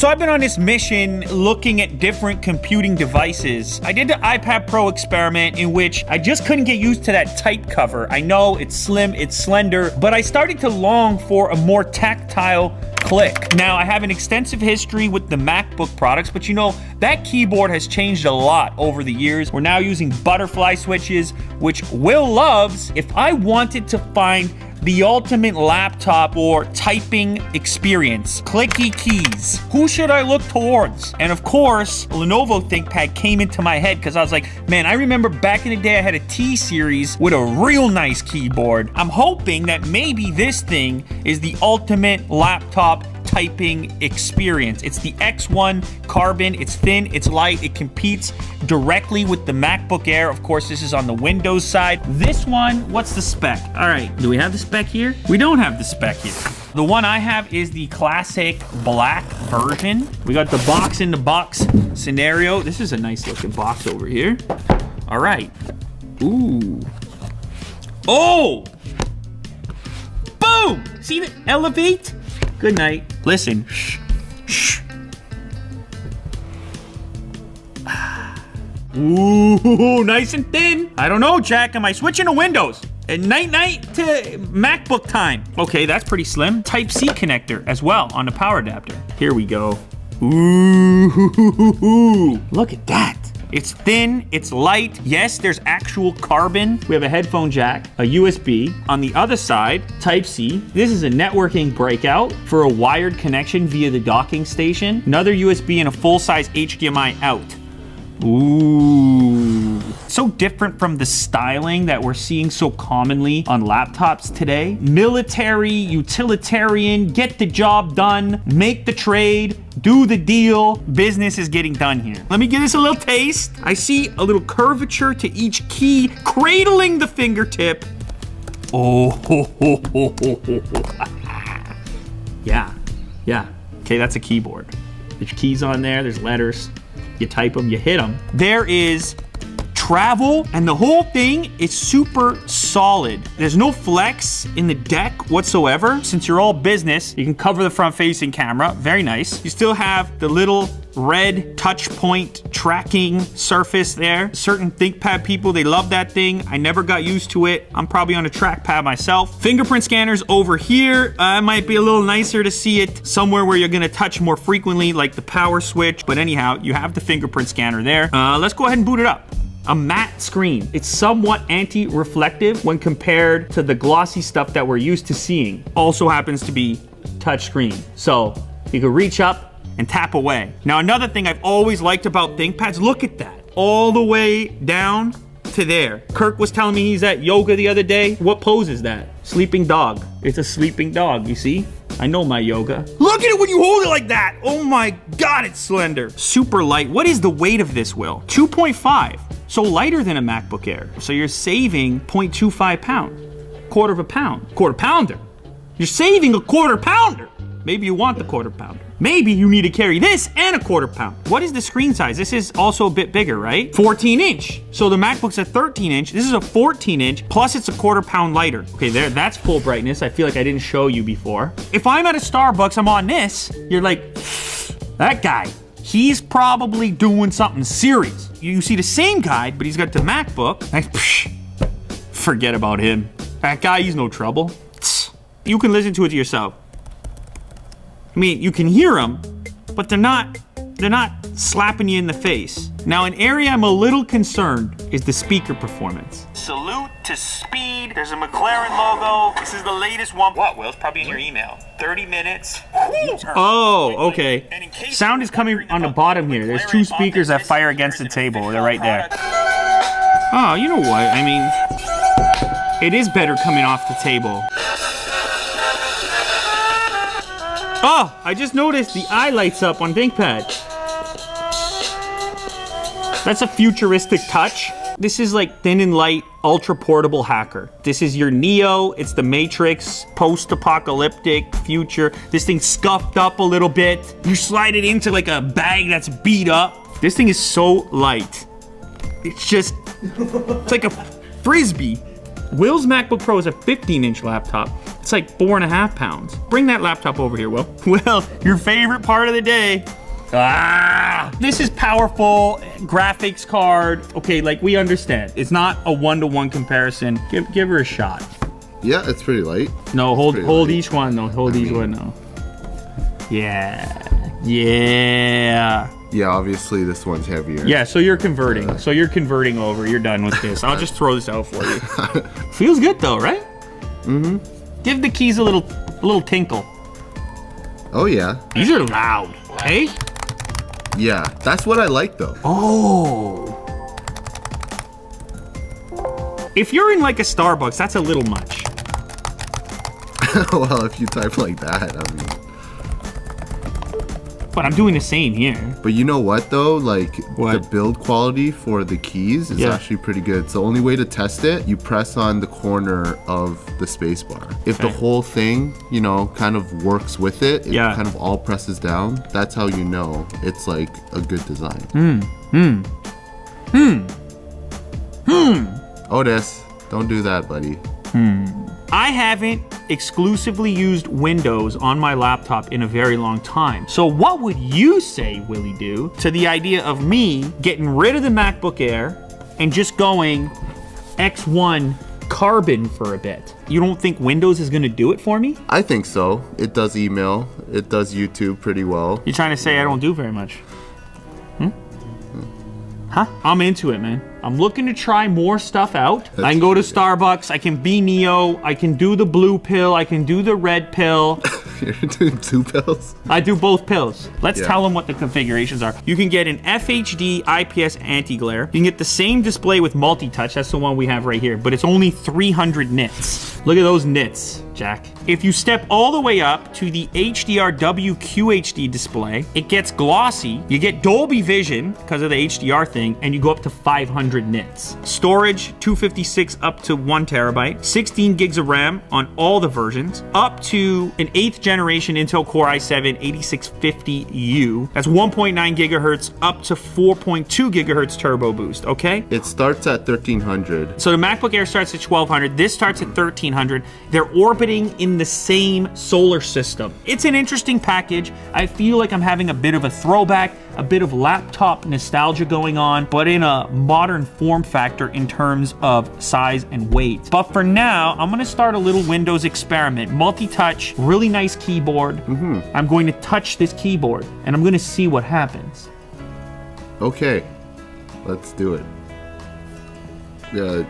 So I've been on this mission looking at different computing devices. I did the iPad Pro experiment in which I just couldn't get used to that tight cover. I know it's slim, it's slender, but I started to long for a more tactile click. Now, I have an extensive history with the MacBook products, but you know, that keyboard has changed a lot over the years. We're now using butterfly switches, which Will loves. If I wanted to find the ultimate laptop or typing experience, clicky keys, who should I look towards? And of course, Lenovo ThinkPad came into my head because I was like, man, I remember back in the day I had a T-Series with a real nice keyboard. I'm hoping that maybe this thing is the ultimate laptop typing experience. It's the X1 Carbon. It's thin, it's light, it competes directly with the MacBook Air. Of course, this is on the Windows side. This one, what's the spec? All right, do we have the spec here? We don't have the spec here. The one I have is the classic black version. We got the box in the box scenario. This is a nice looking box over here. All right. Ooh. Oh! Boom! See the elevate? Good night. Listen. Shh. Shh. Ooh, nice and thin. I don't know, Jack. Am I switching to Windows? And night to MacBook time. Okay, that's pretty slim. Type-C connector as well on the power adapter. Here we go. Ooh, look at that. It's thin, it's light. Yes, there's actual carbon. We have a headphone jack, a USB. On the other side, Type-C. This is a networking breakout for a wired connection via the docking station. Another USB and a full-size HDMI out. Ooh. So different from the styling that we're seeing so commonly on laptops today. Military, utilitarian, get the job done, make the trade, do the deal. Business is getting done here. Let me give this a little taste. I see a little curvature to each key, cradling the fingertip. Oh, ho, ho, ho, ho, ho. Yeah. Okay, that's a keyboard. There's keys on there, there's letters. You type them, you hit them. There is travel, and the whole thing is super solid. There's no flex in the deck whatsoever. Since you're all business, you can cover the front-facing camera. Very nice. You still have the little red touch point tracking surface there. Certain ThinkPad people, they love that thing. I never got used to it. I'm probably on a trackpad myself. Fingerprint scanners over here. It might be a little nicer to see it somewhere where you're gonna touch more frequently, like the power switch. But anyhow, you have the fingerprint scanner there. Let's go ahead and boot it up. A matte screen. It's somewhat anti-reflective when compared to the glossy stuff that we're used to seeing. Also happens to be touchscreen. So you can reach up and tap away. Now, another thing I've always liked about ThinkPads, look at that. All the way down to there. Kirk was telling me he's at yoga the other day. What pose is that? Sleeping dog. It's a sleeping dog, you see? I know my yoga. Look at it when you hold it like that. Oh my God, it's slender. Super light. What is the weight of this, Will? 2.5. So lighter than a MacBook Air. So you're saving 0.25 pounds. Quarter of a pound. Quarter pounder. You're saving a quarter pounder. Maybe you want the quarter pounder. Maybe you need to carry this and a quarter pound. What is the screen size? This is also a bit bigger, right? 14 inch. So the MacBook's a 13 inch. This is a 14 inch, plus it's a quarter pound lighter. Okay, there, that's full brightness. I feel like I didn't show you before. If I'm at a Starbucks, I'm on this, you're like, that guy, he's probably doing something serious. You see the same guy, but he's got the MacBook. Like, forget about him. That guy, he's no trouble. You can listen to it to yourself. I mean, you can hear them, but they're not slapping you in the face. Now, an area I'm a little concerned is the speaker performance. Salute to speed. There's a McLaren logo. This is the latest one. What, Will? It's probably in your email. 30 minutes. Oh, okay. Sound is coming on the bottom here. There's two speakers that fire against the table. They're right there. Oh, you know what? I mean, it is better coming off the table. Oh, I just noticed the eye lights up on ThinkPad. That's a futuristic touch. This is like thin and light, ultra portable hacker. This is your Neo, it's the Matrix, post-apocalyptic future. This thing's scuffed up a little bit. You slide it into like a bag that's beat up. This thing is so light. It's just, it's like a Frisbee. Will's MacBook Pro is a 15-inch laptop. It's like 4.5 pounds. Bring that laptop over here, Will. Will, your favorite part of the day. This is powerful graphics card. Okay, like we understand. It's not a one-to-one comparison. Give her a shot. Yeah, it's pretty light. No, hold each one. No, hold each one. No. Yeah. Yeah. Yeah, obviously this one's heavier. Yeah, so you're converting. So you're converting over. You're done with this. I'll just throw this out for you. Feels good though, right? Mm-hmm. Give the keys a little tinkle. Oh yeah. These are loud. Hey? Yeah, that's what I like though. Oh. If you're in like a Starbucks, that's a little much. Well, if you type like that, I mean. But I'm doing the same here. But you know what though? Like what? the build quality for the keys is actually pretty good. So the only way to test it, you press on the corner of the space bar. If the whole thing, you know, kind of works with it, it kind of all presses down, that's how you know it's like a good design. Otis, don't do that, buddy. I haven't exclusively used Windows on my laptop in a very long time. So what would you say, Willie Do, to the idea of me getting rid of the MacBook Air and just going X1 Carbon for a bit? You don't think Windows is gonna do it for me? I think so. It does email, it does YouTube pretty well. You're trying to say I don't do very much? Huh? I'm into it, man. I'm looking to try more stuff out. I can go to Starbucks, I can be Neo, I can do the blue pill, I can do the red pill. You're doing 2 pills? I do both pills. Let's tell them what the configurations are. You can get an FHD IPS anti-glare. You can get the same display with multi-touch, that's the one we have right here, but it's only 300 nits. Look at those nits, Jack. If you step all the way up to the HDR-W QHD display, it gets glossy. You get Dolby Vision because of the HDR thing, and you go up to 500 nits. Storage, 256 up to 1 terabyte. 16 gigs of RAM on all the versions. Up to an 8th generation Intel Core i7 8650U. That's 1.9 gigahertz up to 4.2 gigahertz turbo boost, okay? It starts at 1300. So the MacBook Air starts at 1200. This starts at 1300. They're orbiting in the same solar system. It's an interesting package. I feel like I'm having a bit of a throwback, a bit of laptop nostalgia going on, but in a modern form factor in terms of size and weight. But for now, I'm gonna start a little Windows experiment. Multi-touch, really nice keyboard. I'm going to touch this keyboard and I'm gonna see what happens. Okay, let's do it. Yeah.